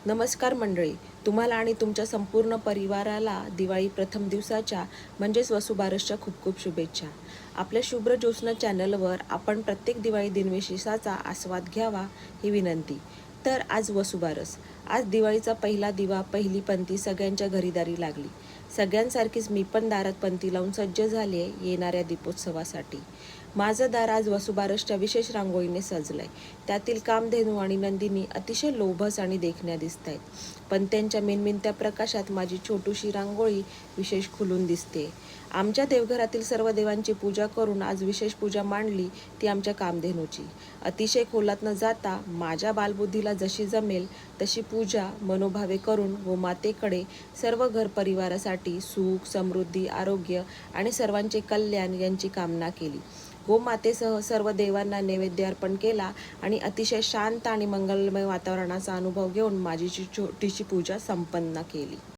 नमस्कार मंडळी, तुम्हाला आणि तुमच्या संपूर्ण परिवाराला दिवाळी प्रथम दिवसाच्या म्हणजेच वसुबारसच्या खूप खूप शुभेच्छा. आपल्या शुभ्र ज्योत्स्ना चॅनलवर आपण प्रत्येक दिवाळी दिनविशेषाचा आस्वाद घ्यावा ही विनंती. तर आज वसुबारस. आज दिवाळीचा पहिला दिवा, पहिली पंती सगळ्यांच्या घरीदारी लागली. सगळ्यांसारखीच मी पण दारात पंती लावून सज्ज झाले येणाऱ्या दीपोत्सवासाठी. माझं दार आज वसुबारसच्या विशेष रांगोळीने सजलंय. त्यातील कामधेनू आणि नंदिनी अतिशय लोभस आणि देखण्या दिसत आहेत. पण त्यांच्या मिणमिणत्या प्रकाशात माझी छोटूशी रांगोळी विशेष खुलून दिसते. आमच्या देवघरातील सर्व देवांची पूजा करून आज विशेष पूजा मांडली ती आमच्या कामधेनूची. अतिशय खोलात न जाता माझ्या बालबुद्धीला जशी जमेल तशी पूजा मनोभावे करून गोमातेकडे सर्व घर परिवारासाठी सुख, समृद्धी, आरोग्य आणि सर्वांचे कल्याण यांची कामना केली. गोमातेसह सर्व देवांना नैवेद्य अर्पण केला आणि अतिशय शांत आणि मंगलमय वातावरणाचा अनुभव घेऊन माझी छोटीशी पूजा संपन्न केली.